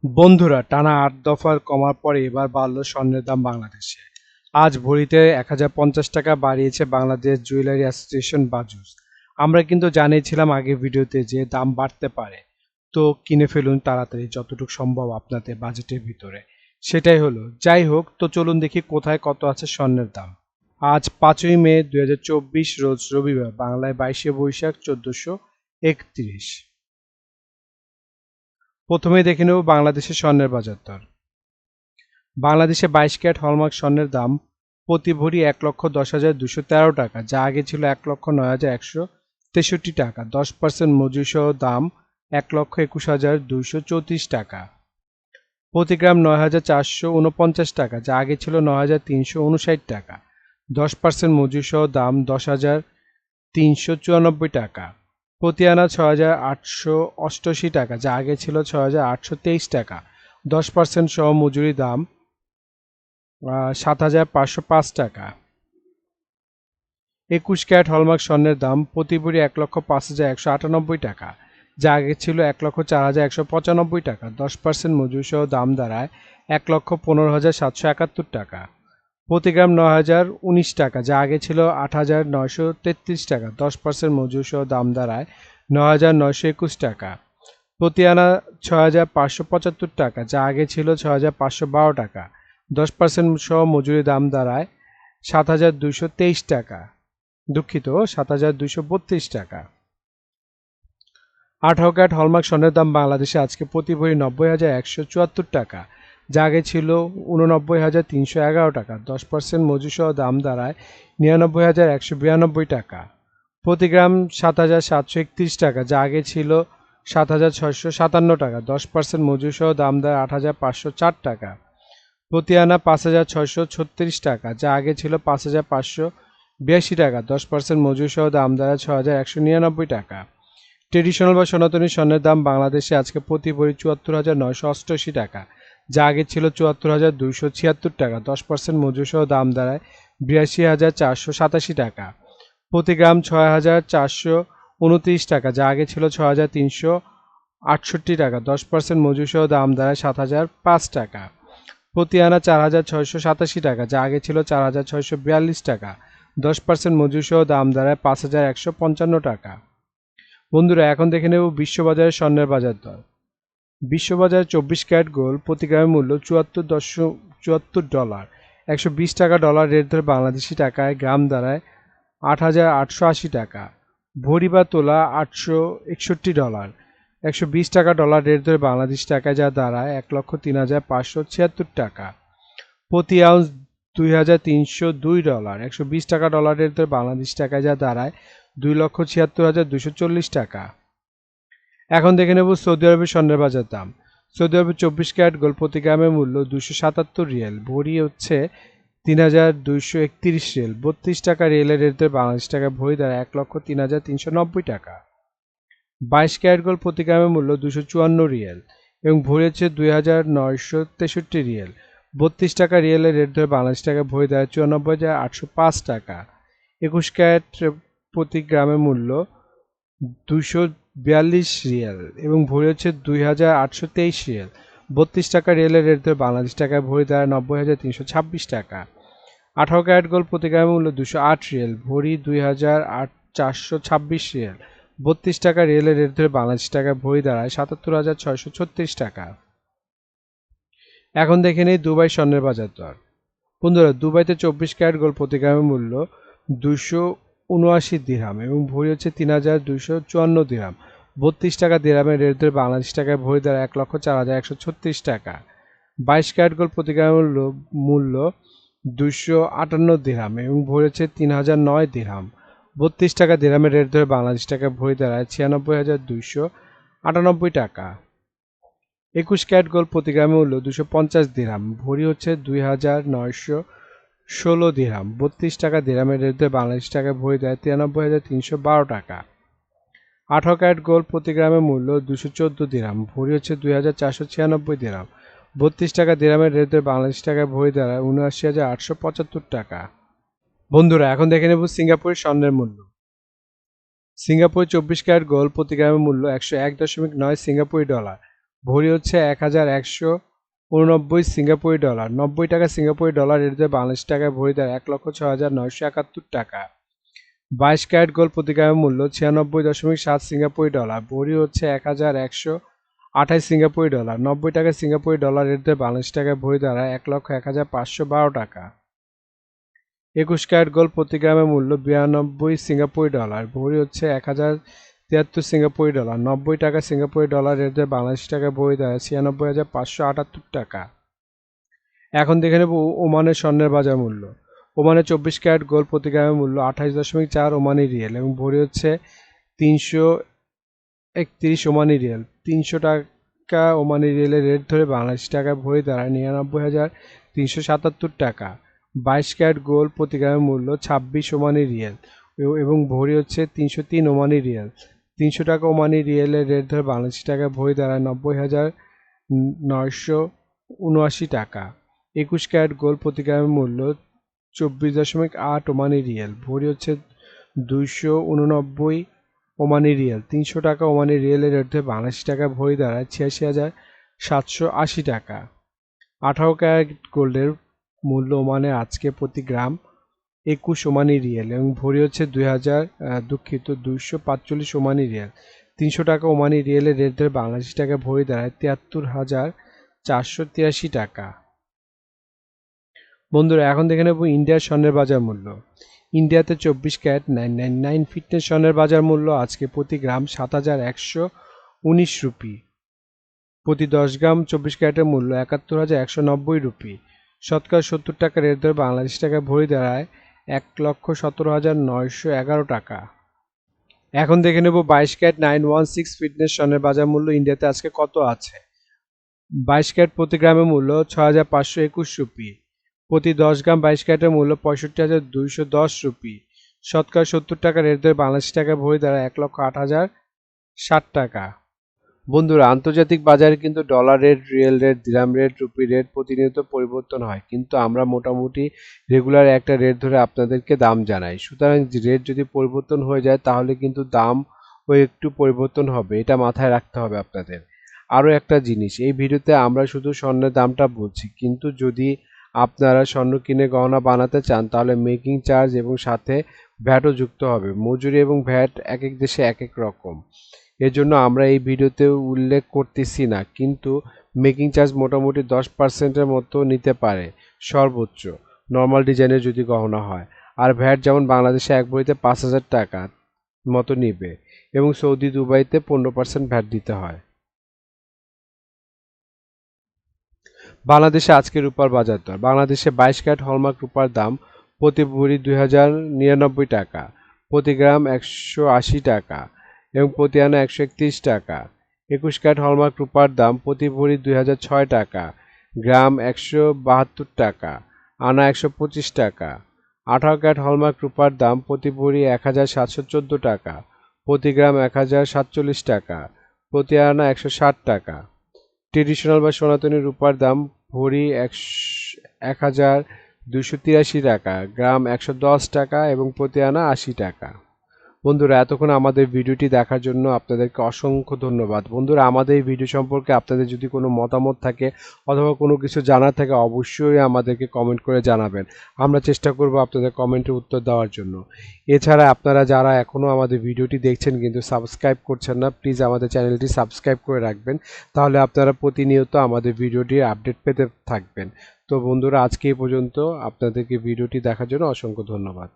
বন্ধুরা, টানা ৮ দফার কমার পরে এবার বাড়ল স্বর্ণের দাম বাংলাদেশে। আজ ভরিতে ১,০৫০ টাকা বাড়িয়েছে বাংলাদেশ জুয়েলারি অ্যাসোসিয়েশন বাজুস। আমরা কিন্তু জানিয়েছিলাম আগের ভিডিওতে যে দাম বাড়তে পারে, তো কিনে ফেলুন তাড়াতাড়ি যতটুকু সম্ভব আপনাদের বাজেটের ভিতরে। সেটাই হলো। যাই হোক, তো চলুন দেখি কোথায় কত আছে স্বর্ণের দাম। আজ ৫ই মে ২০২৪ রোজ রবিবার, বাংলায় ২২শে বৈশাখ ১৪৩১। প্রথমে দেখে নেব বাংলাদেশের স্বর্ণের বাজার দর। বাংলাদেশে ২২ ক্যারেট হলমার্ক স্বর্ণের দাম প্রতি ভরি ১,১০,২১৩ টাকা, যা আগে ছিল ১,০৯,১৬৩ টাকা। 10% মজুরিসহ দাম ১,২১,২34 টাকা। প্রতি গ্রাম ৯,৪৪৯ টাকা, যা আগে ছিল ৯,৩৫৯ টাকা। 10% মজুরিসহ দাম ১০,৩৯৪ টাকা। প্রতি আনা ৬,৮৮৮ টাকা, যা আগে ছিল ৬,৮২৩ টাকা। 10% সহ মজুরি দাম ৭,৫০৫ টাকা। ২১ ক্যারেট হলমার্ক স্বর্ণের দাম প্রতি ভরি ১,০৫,১৯৮ টাকা, যা আগে ছিল ১,০৪,১৯৫ টাকা। 10% মজুরিসহ দাম দাঁড়ায় ১,১৫,৭৭১ টাকা। প্রতি গ্রাম ৯,০১৯ টাকা, যা আগে ছিল ৮,৯৩৩ টাকা। 10% মজুরিসহ দাম দাঁড়ায় ৯,৯২১ টাকা। প্রতি আনা ৬,৫৭৫ টাকা, যা আগে ছিল ৬,৫১২ টাকা। 10% সহ মজুরি দাম দাঁড়ায় ৭,২২৩ টাকা। দুঃখিত, ৭,২৩২ টাকা। ১৮ ক্যারেট হলমার্ক স্বর্ণের দাম বাংলাদেশে আজকে প্রতি ভরি ৯০,১৭৪ টাকা, যা আগে ছিল ৮৯,৩১১ টাকা। 10% মজুরিসহ দাম দাঁড়ায় ৯৯,১৯২ টাকা। প্রতি গ্রাম ৭,৭৩১ টাকা, যা আগে ছিল ৭,৬৫৭ টাকা। 10% মজুরিসহ দাম দাঁড়ায় ৮,৫০৪ টাকা। প্রতি আনা ৫,৬৩৬ টাকা, যা আগে ছিল ৫,৫৮২ টাকা। 10% মজুরিসহ দাম দাঁড়ায় ৬,১৯৯ টাকা। ট্রেডিশনাল বা সনাতনী স্বর্ণের দাম বাংলাদেশে আজকে প্রতি ভরি ৭৪,৯৮৮ টাকা, যা আগে ছিল ৭৪,২৭৬ টাকা। 10% মজুরিসহ দাম দাঁড়ায় ৮২,৪৮৭ টাকা। প্রতি গ্রাম ৬,৪২৯ টাকা, যা আগে ছিল ৬,৩৬৮ টাকা। 10% মজুরিসহ দাম দাঁড়ায় ৭,০০৫ টাকা। প্রতি আনা ৪,৬৮৭ টাকা, যা আগে ছিল ৪,৬৪২ টাকা। 10% মজুরিসহ দাম দাঁড়ায় ৫,১৫৫ টাকা। বন্ধুরা, এখন দেখে নেব বিশ্ববাজারে স্বর্ণের বাজার দর। বিশ্ববাজারে ২৪ ক্যারেট গোল্ড প্রতি গ্রামের মূল্য $৭৪.৭৪। ১২০ টাকা ডলার রেট ধরে বাংলাদেশি টাকায় গ্রাম দাঁড়ায় ৮,৮৮০ টাকা। ভরি বা তোলা $৮৬১। ১২০ টাকা ডলার রেট ধরে বাংলাদেশি টাকায় যা দাঁড়ায় ১,০৩,৫৭৬ টাকা। প্রতি আউন্স $২,৩০২। ১২০ টাকা ডলার রেট ধরে বাংলাদেশি টাকায় যা দাঁড়ায় ২,৭৬,২৪০ টাকা। এখন দেখে নেব সৌদি আরবের স্বর্ণের বাজার দাম। সৌদি আরবের ২৪ ক্যারেট গোল্ড প্রতি গ্রামের মূল্য ২৭৭ রিয়াল, ভরি হচ্ছে ৩,২৩১ রিয়াল। ৩২ টাকা রিয়ালের রেট ধরে বাংলাদেশ টাকায় ভরি দাঁড়ায় ১,০৩,৩৯০ টাকা। ২২ ক্যারেট গোল্ড প্রতি গ্রামের মূল্য ২৫৪ রিয়াল এবং ভরি হচ্ছে ২,৯৬৩ রিয়াল। ৩২ টাকা রিয়ালের রেট ধরে বাংলাদেশ টাকায় ভরি দাঁড়ায় ৯৪,৮০৫ টাকা। ২১ ক্যারেট প্রতি গ্রামের মূল্য ২৪২ রিয়াল এবং ভরি হচ্ছে ২,৮২৩ রিয়াল। ৩২ টাকা রিয়ালের রেট ধরে বাংলাদেশ টাকায় ভরি দাঁড়ায় ৯০,৩২৬ টাকা। ১৮ ক্যারেট গোল্ড প্রতি গ্রামের মূল্য ২০৮ রিয়াল, ভরি ২,৪২৬ রিয়াল। ৩২ টাকা রিয়ালের রেট ধরে বাংলাদেশ টাকায় ভরি দাঁড়ায় ৭৭,৬৩৬ টাকা। এখন দেখে নেই দুবাই স্বর্ণের বাজার দর। বন্ধুরা, দুবাইতে ২৪ ক্যারেট গোল্ড প্রতি গ্রামের মূল্য ২৭৯ দিরহাম এবং ভরি হচ্ছে ৩,২৫৪ দিরহাম। ৩২ টাকা দিরহামের রেট ধরে বাংলাদেশ টাকায় ভরি দাঁড়ায় ১,০৪,১৩৬ টাকা। ২২ ক্যারেট গোল্ড প্রতি গ্রামের মূল্য ২৫৮ দিরহাম এবং ভরি হচ্ছে ৩,০০৯ দিরহাম। ৩২ টাকা দিরহামের রেট ধরে বাংলাদেশ টাকায় ভরি দাঁড়ায় ৯৬,২৯৮ টাকা। ২১ ক্যারেট গোল্ড প্রতি গ্রামের মূল্য ২৫০ দিরহাম, ভরি হচ্ছে ২,৯১৬ দিরহাম। ৩২ টাকা দিরহামের রেট ধরে বাংলাদেশ টাকায় ভরি দেয় ৯৩,৩১২ টাকা। ১৮ ক্যারেট গোল্ড প্রতি গ্রামের মূল্য ২১৪ দিরহাম, ভরি হচ্ছে ২,৪৯৬ দিরহাম। ৩২ টাকা দিরহামের রেট ধরে বাংলাদেশ টাকায় ভরি দাঁড়ায় ৭৯,৮৭৫ টাকা। বন্ধুরা, এখন দেখে নেব সিঙ্গাপুরের স্বর্ণের মূল্য। সিঙ্গাপুরে ২৪ ক্যারেট গোল্ড প্রতি গ্রামের মূল্য ১০১.৯ সিঙ্গাপুরি ডলার, ভরি হচ্ছে 1189 সিঙ্গাপুরি ডলার। 90 টাকা সিঙ্গাপুরি ডলার এর যে বাংলাদেশ টাকায় ভরি দেয় 1,06,971 টাকা। 22 ক্যারেট গোল্ড প্রতি গ্রামের মূল্য 96.7 সিঙ্গাপুরি ডলার। ভরি হচ্ছে 1128 সিঙ্গাপুরি ডলার। 90 টাকা সিঙ্গাপুরি ডলার এর যে বাংলাদেশ টাকায় ভরি দাঁড়ায় 1,01,512 টাকা। 21 ক্যারেট গোল্ড প্রতি গ্রামের মূল্য 92 সিঙ্গাপুরি ডলার। ভরি হচ্ছে 1073 সিঙ্গাপুরি ডলার। 90 টাকা সিঙ্গাপুরি ডলার এর যে বাংলাদেশ টাকায় ভরি দাঁড়ায় 96,578 টাকা। এখন দেখে নেব ওমানের স্বর্ণের বাজার মূল্য। ওমানের 24 ক্যারেট গোল্ড প্রতি গ্রামের মূল্য 28.4 ওমানি রিয়েল এবং ভরি হচ্ছে 331 ওমানি রিয়েল। 300 টাকা ওমানি রিয়েলের রেট ধরে বাংলাদেশ টাকায় ভরি দাঁড়ায় 99,377 টাকা। 22 ক্যারেট গোল্ড প্রতি গ্রামের মূল্য 26 ওমানি রিয়েল এবং ভরি হচ্ছে 303 ওমানি রিয়েল। 300 টাকা ওমানি রিয়েলের রেট ধরে বাংলাদেশ টাকায় ভরি দাঁড়ায় 90,979 টাকা। 21 ক্যারেট গোল্ড প্রতি গ্রামের মূল্য 24.8 ওমানি রিয়েল। ভরি হচ্ছে 289 ওমানি রিয়েল। 300 টাকা ওমানি রিয়েলের রেট ধরে বাংলাদেশ টাকায় ভরি দাঁড়ায় 86,780 টাকা। 18 ক্যারেট গোল্ডের মূল্য ওমানে আজকে প্রতি গ্রাম 21 ওমানি রিয়েল এবং ভরি হচ্ছে 245 ওমানি রিয়েল। 300 টাকা ওমানি রিয়েলের রেট ধরে বাংলাদেশ টাকায় ভরি দাঁড়ায় 73,483 টাকা। বন্ধুরা এখন দেখে নেব ইন্ডিয়ার স্বর্ণের বাজার মূল্য। ইন্ডিয়াতে 24 ক্যারেট 999 ফিটনেস স্বর্ণের বাজার মূল্য আজকে প্রতি গ্রাম 7,119 রুপি। প্রতি 10 গ্রাম 24 ক্যারেটের মূল্য 71,190 রুপি। শতকরা 70 টাকা রেট ধরে বাংলাদেশ টাকায় ভরি দাঁড়ায় 1,17,911 টাকা। এখন দেখে নেব 22 ক্যারেট 916 ফিটনেস স্বর্ণের বাজার মূল্য ইন্ডিয়াতে আজকে কত আছে। 22 ক্যারেট প্রতি গ্রামের মূল্য 6,521 রুপি। প্রতি 10 গ্রাম 22 ক্যারেটের মূল্য 65,210 রুপি। শতকরা 70 টাকা রেট ধরে বাংলাদেশ টাকায় ভরি দাঁড়ায় 1,08,060 টাকা। বন্ধুরা আন্তর্জাতিক বাজারে কিন্তু ডলার রেট, রিয়েল রেট, দিরহাম রেট, রুপি রেট প্রতিনিয়ত পরিবর্তন হয়, কিন্তু আমরা মোটামুটি রেগুলার একটা রেট ধরে আপনাদেরকে দাম জানাই। সুতরাং রেট যদি পরিবর্তন হয়ে যায় তাহলে কিন্তু দামও একটু পরিবর্তন হবে, এটা মাথায় রাখতে হবে আপনাদের। আরও একটা জিনিস, এই ভিডিওতে আমরা শুধু স্বর্ণের দামটা বলছি, কিন্তু যদি আপনারা স্বর্ণ কিনে গহনা বানাতে চান তাহলে মেকিং চার্জ এবং সাথে ভ্যাটও যুক্ত হবে। মজুরি এবং ভ্যাট এক এক দেশে এক এক রকম, এজন্য আমরা এই ভিডিওতে উল্লেখ করতেছি না, কিন্তু মেকিং চার্জ মোটামুটি 10%-এর মতো নিতে পারে সর্বোচ্চ, নর্মাল ডিজাইনের যদি গহনা হয়। আর ভ্যাট যেমন বাংলাদেশে এক ভরিতে 5,000 টাকা মতো নিবে এবং সৌদি দুবাইতে 15% ভ্যাট দিতে হয়। বাংলাদেশে আজকে রূপার বাজার দর। বাংলাদেশে 22 ক্যারেট হলমার্ক রূপার দাম প্রতি ভরি 2,099 টাকা, প্রতি গ্রাম 180 টাকা এবং প্রতি আনা 131 টাকা। 21 ক্যারেট হলমার্ক রূপার দাম প্রতি ভরি 2,006 টাকা, গ্রাম 172 টাকা, আনা 125 টাকা। 18 ক্যারেট হলমার্ক রূপার দাম প্রতি ভরি 1,714 টাকা, প্রতি গ্রাম 1,047 টাকা, প্রতি আনা 160 টাকা। ট্রেডিশনাল বা সনাতনী রূপার দাম ভরি 1,283 টাকা, গ্রাম 110 টাকা এবং প্রতি আনা 80 টাকা। বন্ধুরা এতক্ষণ আমাদের ভিডিওটি দেখার জন্য আপনাদেরকে অসংখ্য ধন্যবাদ। বন্ধুরা আমাদের এই ভিডিও সম্পর্কে আপনাদের যদি কোনো মতামত থাকে অথবা কোনো কিছু জানার থাকে অবশ্যই আমাদেরকে কমেন্ট করে জানাবেন, আমরা চেষ্টা করব আপনাদের কমেন্টের উত্তর দেওয়ার জন্য। এছাড়া আপনারা যারা এখনও আমাদের ভিডিওটি দেখছেন কিন্তু সাবস্ক্রাইব করছেন না, প্লিজ আমাদের চ্যানেলটি সাবস্ক্রাইব করে রাখবেন, তাহলে আপনারা প্রতিনিয়ত আমাদের ভিডিওটির আপডেট পেতে থাকবেন। তো বন্ধুরা আজকে এই পর্যন্ত, আপনাদেরকে ভিডিওটি দেখার জন্য অসংখ্য ধন্যবাদ।